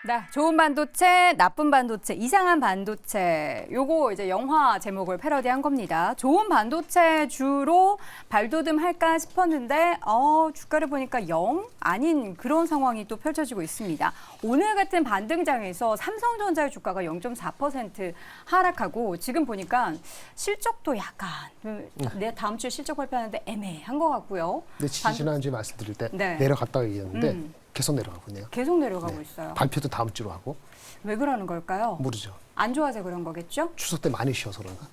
네, 좋은 반도체, 나쁜 반도체, 이상한 반도체. 요거 이제 영화 제목을 패러디한 겁니다. 좋은 반도체 주로 발돋움 할까 싶었는데 주가를 보니까 영 아닌 그런 상황이 또 펼쳐지고 있습니다. 오늘 같은 반등장에서 삼성전자의 주가가 0.4% 하락하고 지금 보니까 실적도 약간 내 다음 주에 실적 발표하는데 애매한 것 같고요. 네, 지난주에 말씀드릴 때 네. 내려갔다고 얘기했는데 계속 내려가고 있네요. 계속 내려가고 있어요. 발표도 다음 주로 하고. 왜 그러는 걸까요? 모르죠. 안 좋아서 그런 거겠죠? 추석 때 많이 쉬어서 그런가?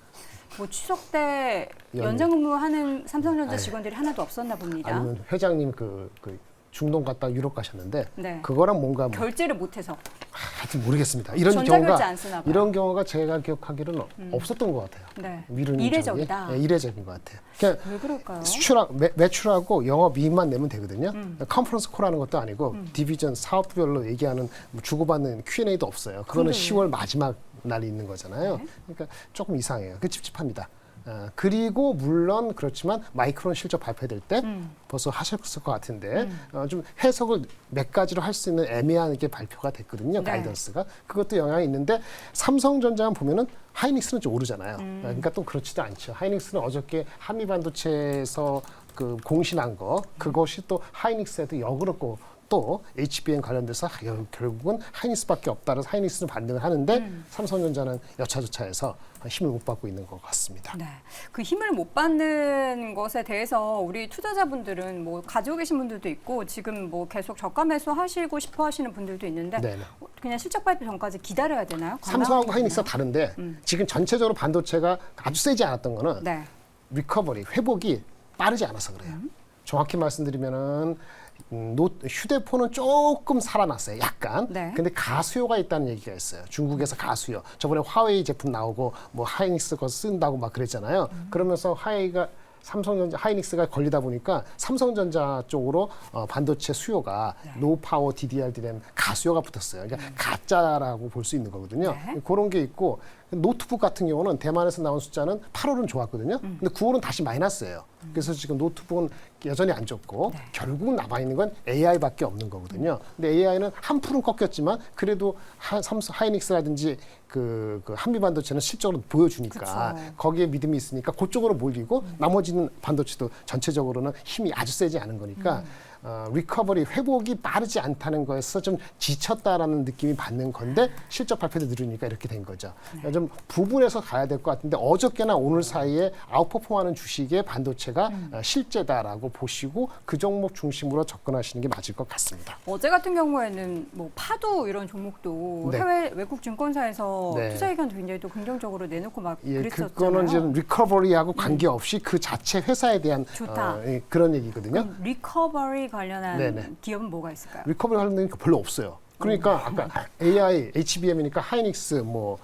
뭐 추석 때 연장 근무하는 삼성전자 직원들이 하나도 없었나 봅니다. 아니면 회장님 그 중동 갔다 유럽 가셨는데 네. 그거랑 뭔가 뭐 결제를 못해서 하여튼 모르겠습니다. 이런 전자결제 경우가 안 쓰나 봐요. 이런 경우가 제가 기억하기로는 없었던 것 같아요. 네. 미루는 이례적이다. 적이. 네, 이례적인 것 같아요. 그냥 왜 그럴까요? 매출하고 영업이익만 내면 되거든요. 컨퍼런스 콜하는 것도 아니고 디비전 사업별로 얘기하는 뭐 주고받는 Q&A도 없어요. 그거는 10월 마지막 날이 있는 거잖아요. 네. 그러니까 조금 이상해요. 그 찝찝합니다. 그리고 물론 그렇지만 마이크론 실적 발표될 때 벌써 하셨을 것 같은데 좀 해석을 몇 가지로 할 수 있는 애매한 게 발표가 됐거든요. 네. 가이던스가. 그것도 영향이 있는데 삼성전자만 보면은 하이닉스는 좀 오르잖아요. 그러니까 또 그렇지도 않죠. 하이닉스는 어저께 한미반도체에서 그 공신한 거 그것이 또 하이닉스에도 역으로 또 HBM 관련돼서 결국은 하이닉스밖에 없다라서 하이닉스는 반등을 하는데 삼성전자는 여차저차해서 힘을 못 받고 있는 것 같습니다. 네, 그 힘을 못 받는 것에 대해서 우리 투자자분들은 뭐 가지고 계신 분들도 있고 지금 뭐 계속 저가 매수 하시고 싶어 하시는 분들도 있는데 네네. 그냥 실적 발표 전까지 기다려야 되나요? 삼성하고 하이닉스가 다른데 지금 전체적으로 반도체가 아주 세지 않았던 거는 네. 리커버리, 회복이 빠르지 않아서 그래요. 정확히 말씀드리면은 휴대폰은 조금 살아났어요. 약간. 네. 근데 가수요가 있다는 얘기가 있어요. 중국에서 가수요. 저번에 화웨이 제품 나오고 뭐 하이닉스 거 쓴다고 막 그랬잖아요. 그러면서 삼성전자 하이닉스가 걸리다 보니까 삼성전자 쪽으로 반도체 수요가 노파워 DDR DRAM 가수요가 붙었어요. 그러니까 가짜라고 볼 수 있는 거거든요. 네. 그런 게 있고 노트북 같은 경우는 대만에서 나온 숫자는 8월은 좋았거든요. 근데 9월은 다시 마이너스예요. 그래서 지금 노트북은 여전히 안 좋고 결국은 남아있는 건 AI밖에 없는 거거든요. 근데 AI는 한 풀은 꺾였지만 그래도 하이닉스라든지 그 한미반도체는 실적으로 보여주니까 그쵸. 거기에 믿음이 있으니까 그쪽으로 몰리고 나머지는 반도체도 전체적으로는 힘이 아주 세지 않은 거니까 리커버리 회복이 빠르지 않다는 거에서 좀 지쳤다라는 느낌이 받는 건데 실적 발표도 느리니까 이렇게 된 거죠. 좀 부분에서 가야 될 것 같은데 어저께나 오늘 사이에 아웃퍼폼하는 주식의 반도체가 실제다라고 보시고 그 종목 중심으로 접근하시는 게 맞을 것 같습니다. 어제 같은 경우에는 뭐 파도 이런 종목도 네. 해외 외국 증권사에서 네. 투자 의견도 굉장히 또 긍정적으로 내놓고 막 예, 그랬었잖아요. 그거는 지금 리커버리하고 관계없이 그 자체 회사에 대한 좋다. 그런 얘기거든요. 그럼 리커버리 관련한 네네. 기업은 뭐가 있을까요? 리커버리 관련된 게 별로 없어요. 그러니까 아까 AI, HBM이니까 하이닉스 뭐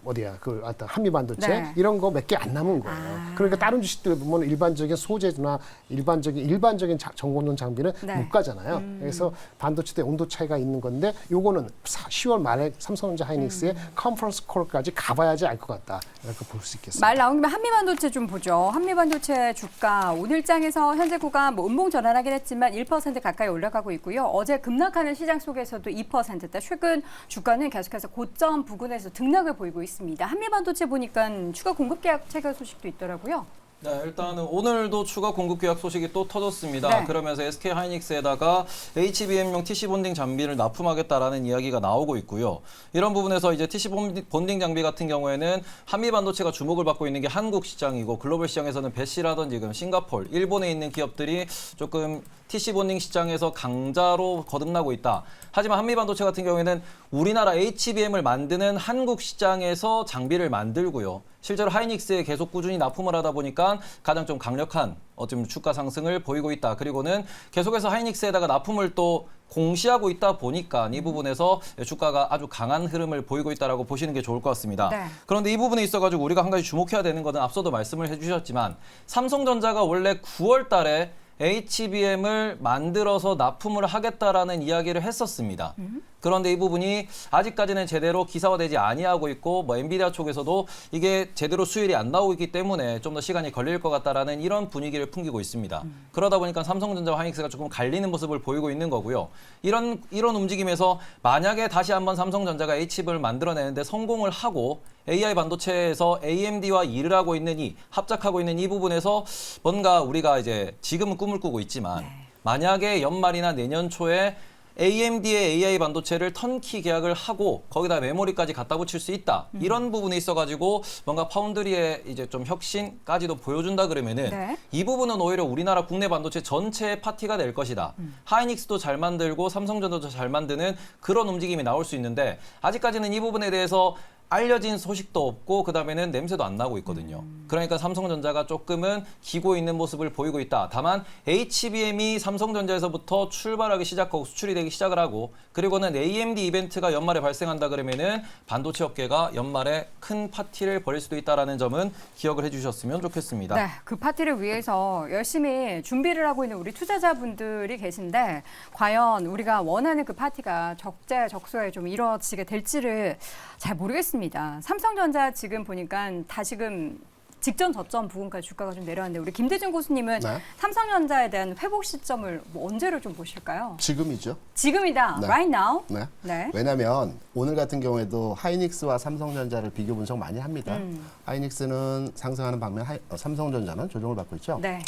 어디야 그 한미반도체 네. 이런 거 몇 개 안 남은 거예요. 그러니까 다른 주식들 보면 일반적인 소재나 일반적인 전고능 장비는 네. 못 가잖아요. 그래서 반도체대 온도 차이가 있는 건데 요거는 10월 말에 삼성전자 하이닉스의 컨퍼런스 콜까지 가봐야지 알 것 같다. 이렇게 볼 수 있겠습니다. 말 나온 김에 한미반도체 좀 보죠. 한미반도체 주가 오늘장에서 현재 구간 뭐 음봉 전환하긴 했지만 1% 가까이 올라가고 있고요. 어제 급락하는 시장 속에서도 2%대 최근 주가는 계속해서 고점 부근에서 등락을 보이고 있습니다. 한미반도체 보니까 추가 공급 계약 체결 소식도 있더라고요. 네, 일단은 오늘도 추가 공급 계약 소식이 또 터졌습니다. 네. 그러면서 SK 하이닉스에다가 HBM용 TC 본딩 장비를 납품하겠다라는 이야기가 나오고 있고요. 이런 부분에서 이제 TC 본딩 장비 같은 경우에는 한미 반도체가 주목을 받고 있는 게 한국 시장이고 글로벌 시장에서는 배시라든지 지금 싱가포르, 일본에 있는 기업들이 조금 TC 본딩 시장에서 강자로 거듭나고 있다. 하지만 한미 반도체 같은 경우에는 우리나라 HBM을 만드는 한국 시장에서 장비를 만들고요. 실제로 하이닉스에 계속 꾸준히 납품을 하다 보니까 가장 좀 강력한 어쩜 주가 상승을 보이고 있다. 그리고는 계속해서 하이닉스에다가 납품을 또 공시하고 있다 보니까 이 부분에서 주가가 아주 강한 흐름을 보이고 있다라고 보시는 게 좋을 것 같습니다. 네. 그런데 이 부분에 있어가지고 우리가 한 가지 주목해야 되는 것은 앞서도 말씀을 해주셨지만 삼성전자가 원래 9월 달에 HBM을 만들어서 납품을 하겠다라는 이야기를 했었습니다. 그런데 이 부분이 아직까지는 제대로 기사화되지 아니하고 있고 뭐 엔비디아 쪽에서도 이게 제대로 수율이 안 나오고 있기 때문에 좀 더 시간이 걸릴 것 같다라는 이런 분위기를 풍기고 있습니다. 그러다 보니까 삼성전자와 하이닉스가 조금 갈리는 모습을 보이고 있는 거고요. 이런 움직임에서 만약에 다시 한번 삼성전자가 H칩을 만들어내는데 성공을 하고 AI 반도체에서 AMD와 일을 하고 있는 합작하고 있는 이 부분에서 뭔가 우리가 이제 지금은 꿈을 꾸고 있지만 만약에 연말이나 내년 초에 AMD의 AI 반도체를 턴키 계약을 하고 거기다 메모리까지 갖다 붙일 수 있다. 이런 부분에 있어가지고 뭔가 파운드리의 이제 좀 혁신까지도 보여준다 그러면은 네. 이 부분은 오히려 우리나라 국내 반도체 전체의 파티가 될 것이다. 하이닉스도 잘 만들고 삼성전자도 잘 만드는 그런 움직임이 나올 수 있는데 아직까지는 이 부분에 대해서 알려진 소식도 없고 그다음에는 냄새도 안 나고 있거든요. 그러니까 삼성전자가 조금은 기고 있는 모습을 보이고 있다. 다만 HBM이 삼성전자에서부터 출발하기 시작하고 수출이 되기 시작을 하고 그리고는 AMD 이벤트가 연말에 발생한다 그러면은 반도체 업계가 연말에 큰 파티를 벌일 수도 있다라는 점은 기억을 해주셨으면 좋겠습니다. 네, 그 파티를 위해서 열심히 준비를 하고 있는 우리 투자자분들이 계신데 과연 우리가 원하는 그 파티가 적재적소에 좀 이루어지게 될지를 잘 모르겠습니다. 삼성전자 지금 보니까 다시금 직전 저점 부근까지 주가가 좀 내려왔는데 우리 김대중 교수님은 네. 삼성전자에 대한 회복 시점을 뭐 언제로 좀 보실까요? 지금이죠. 지금이다. 네. Right now. 네. 네. 왜냐하면 오늘 같은 경우에도 하이닉스와 삼성전자를 비교 분석 많이 합니다. 하이닉스는 상승하는 반면 삼성전자는 조정을 받고 있죠. 네.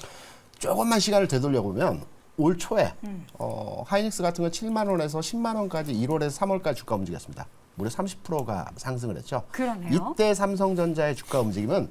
조금만 시간을 되돌려 보면 올 초에 하이닉스 같은 건 7만 원에서 10만 원까지 1월에서 3월까지 주가 움직였습니다. 무려 30%가 상승을 했죠. 그러네요. 이때 삼성전자의 주가 움직임은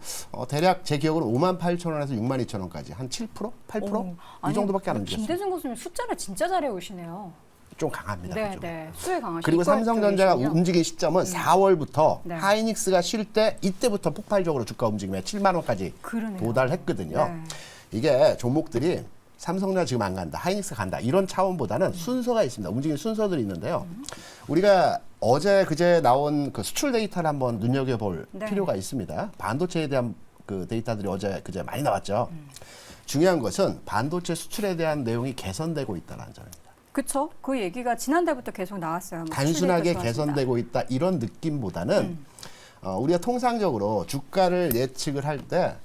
대략 제 기억으로 5만 8천 원에서 6만 2천 원까지 한 7%? 8%? 이 정도밖에 안 움직였어요. 김대중 교수님 숫자를 진짜 잘해 오시네요. 좀 강합니다. 네, 그죠? 네. 수혜 강하시고. 그리고 삼성전자가 움직인 시점은 4월부터 네. 하이닉스가 쉴 때 이때부터 폭발적으로 주가 움직임에 7만 원까지 그러네요. 도달했거든요. 네. 이게 종목들이 삼성전자 지금 안 간다, 하이닉스 간다 이런 차원보다는 순서가 있습니다. 움직이는 순서들이 있는데요. 우리가 어제 그제 나온 그 수출 데이터를 한번 눈여겨볼 네. 필요가 있습니다. 반도체에 대한 그 데이터들이 어제 그제 많이 나왔죠. 중요한 것은 반도체 수출에 대한 내용이 개선되고 있다는 점입니다. 그렇죠. 그 얘기가 지난달부터 계속 나왔어요. 뭐 단순하게 수출이 개선하신다. 개선되고 있다 이런 느낌보다는 우리가 통상적으로 주가를 예측을 할 때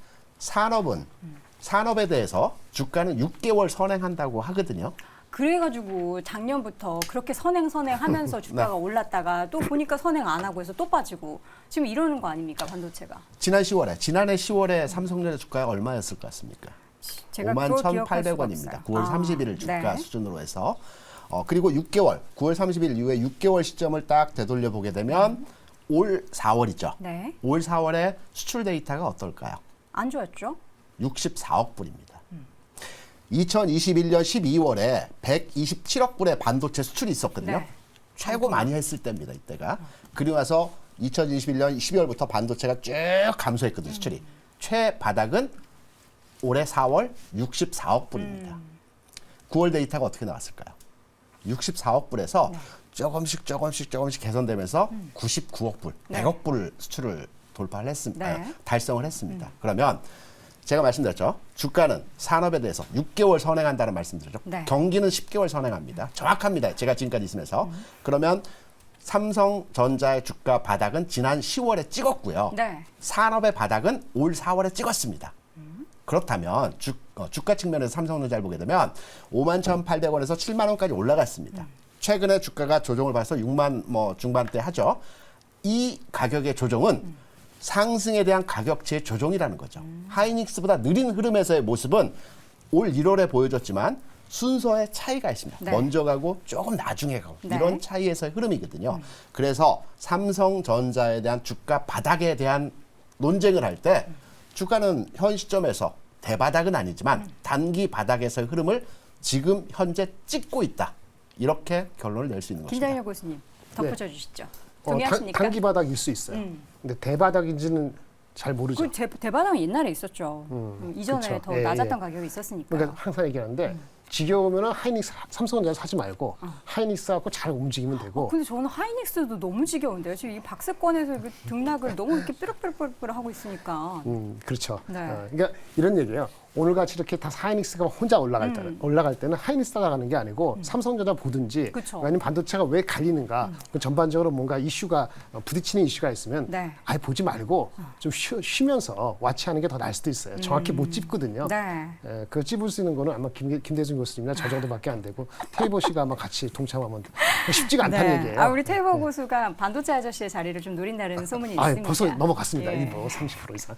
산업에 대해서 주가는 6개월 선행한다고 하거든요. 그래가지고 작년부터 그렇게 선행하면서 주가가 올랐다가 또 보니까 선행 안 하고 해서 또 빠지고 지금 이러는 거 아닙니까 반도체가? 지난해 10월에 삼성전자 주가가 얼마였을 것 같습니까? 제가 그걸 기억할 수가 51,800원입니다. 없어요. 9월 30일 주가 네. 수준으로 해서 그리고 9월 30일 이후에 6개월 시점을 딱 되돌려 보게 되면 올 4월이죠. 네. 올 4월에 수출 데이터가 어떨까요? 안 좋았죠? 64억 불입니다. 2021년 12월에 127억 불의 반도체 수출이 있었거든요. 네. 최고 많이 했을 때입니다, 이때가. 그리고 나서 2021년 12월부터 반도체가 쭉 감소했거든요, 수출이. 최바닥은 올해 4월 64억 불입니다. 9월 데이터가 어떻게 나왔을까요? 64억 불에서 조금씩 개선되면서 99억 불, 네. 100억 불 수출을 돌파를 했습니다. 네. 달성을 했습니다. 그러면 제가 말씀드렸죠. 주가는 산업에 대해서 6개월 선행한다는 말씀드렸죠. 네. 경기는 10개월 선행합니다. 정확합니다. 제가 지금까지 있으면서. 그러면 삼성전자의 주가 바닥은 지난 10월에 찍었고요. 네. 산업의 바닥은 올 4월에 찍었습니다. 그렇다면 주가 측면에서 삼성전자를 보게 되면 51,800원에서 7만 원까지 올라갔습니다. 최근에 주가가 조정을 봐서 6만 중반대 하죠. 이 가격의 조정은 상승에 대한 가격치의 조정이라는 거죠. 하이닉스보다 느린 흐름에서의 모습은 올 1월에 보여줬지만 순서의 차이가 있습니다. 네. 먼저 가고 조금 나중에 가고 네. 이런 차이에서의 흐름이거든요. 그래서 삼성전자에 대한 주가 바닥에 대한 논쟁을 할 때 주가는 현 시점에서 대바닥은 아니지만 단기 바닥에서의 흐름을 지금 현재 찍고 있다. 이렇게 결론을 낼 수 있는 것입니다. 김장일 교수님 덧붙여 주시죠. 어, 동의하십니까? 단기 바닥일 수 있어요. 근데 대바닥인지는 잘 모르죠. 그 대바닥은 옛날에 있었죠. 이전에 그쵸. 더 예, 낮았던 예. 가격이 있었으니까. 그러니까 항상 얘기하는데 지겨우면 하이닉스, 삼성전자 사지 말고 하이닉스하고 잘 움직이면 되고. 근데 저는 하이닉스도 너무 지겨운데요. 지금 이 박스권에서 이거 등락을 너무 이렇게 삐룩삐룩삐룩 하고 있으니까. 그렇죠. 네. 그러니까 이런 얘기예요. 오늘같이 이렇게 다 하이닉스가 혼자 올라갈 때는 하이닉스 따라가는 게 아니고 삼성전자 보든지 그쵸. 아니면 반도체가 왜 갈리는가 그 전반적으로 뭔가 이슈가 부딪히는 이슈가 있으면 네. 아예 보지 말고 좀 쉬면서 와치하는 게 더 나을 수도 있어요. 정확히 못 찝거든요. 네. 그 찝을 수 있는 거는 아마 김대중 교수님이나 저 정도밖에 안 되고 테이버 씨가 아마 같이 동참하면 쉽지가 않다는 얘기예요. 우리 테이버 고수가 반도체 아저씨의 자리를 좀 노린다는 소문이 있습니다. 벌써 넘어갔습니다. 예. 뭐 30% 이상.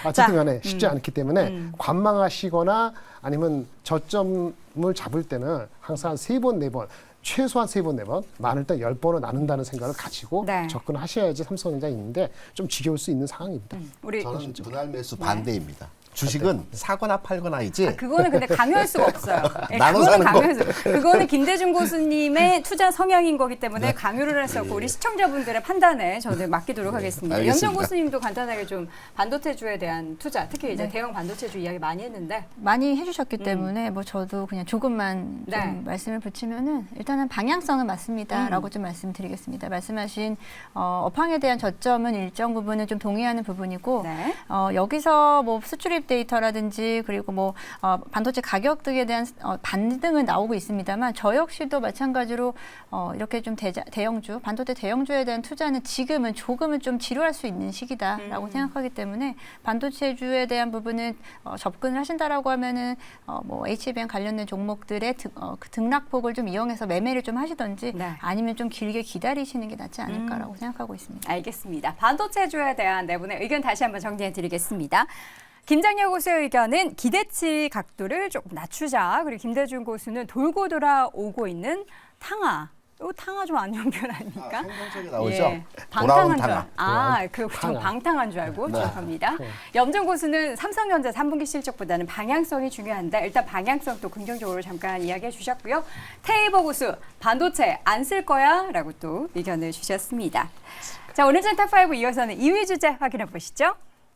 어쨌든 간에 쉽지 않기 때문에 관망하시거나 아니면 저점을 잡을 때는 항상 3번, 4번, 최소한 3번, 4번, 많을 때 10번은 나눈다는 생각을 가지고 네. 접근하셔야지 삼성전자 있는데 좀 지겨울 수 있는 상황입니다. 우리 저는 분할 매수 반대입니다. 주식은 사거나 팔거나이지. 그거는 근데 강요할 수가 없어요. 네, 나눠 그거는 사는 거. 강요할 그거는 김대중 교수님의 투자 성향인 거기 때문에 강요를 할 수 없고 우리 시청자분들의 판단에 저는 맡기도록 하겠습니다. 알겠습니다. 염정 교수님도 간단하게 좀 반도체주에 대한 투자, 특히 이제 대형 반도체주 이야기 많이 했는데 많이 해주셨기 때문에 뭐 저도 그냥 조금만 네. 좀 말씀을 붙이면은 일단은 방향성은 맞습니다라고 좀 말씀드리겠습니다. 말씀하신 업황에 대한 저점은 일정 부분은 좀 동의하는 부분이고 네. 여기서 뭐 수출입 데이터라든지 그리고 뭐 반도체 가격 등에 대한 반등은 나오고 있습니다만 저 역시도 마찬가지로 이렇게 좀 대형주 반도체 대형주에 대한 투자는 지금은 조금은 좀 지루할 수 있는 시기다라고 생각하기 때문에 반도체주에 대한 부분은 접근을 하신다라고 하면은 뭐 HBM 관련된 종목들의 그 등락폭을 좀 이용해서 매매를 좀 하시던지 네. 아니면 좀 길게 기다리시는 게 낫지 않을까라고 생각하고 있습니다. 알겠습니다. 반도체주에 대한 네 분의 의견 다시 한번 정리해 드리겠습니다. 김장렬 고수의 의견은 기대치 각도를 조금 낮추자. 그리고 김대중 고수는 돌고 돌아오고 있는 탕화. 이 탕화 좀 안 연결 아닙니까? 성경책에 나오죠. 예, 돌아온 방탕한 줄 탕화. 저 방탕한 줄 알고 기억합니다. 염정 고수는 삼성전자 3분기 실적보다는 방향성이 중요한데 일단 방향성도 긍정적으로 잠깐 이야기해 주셨고요. 테이버 고수 반도체 안 쓸 거야라고 또 의견을 주셨습니다. 자 오늘 젠탑5 이어서는 2위 주제 확인해 보시죠.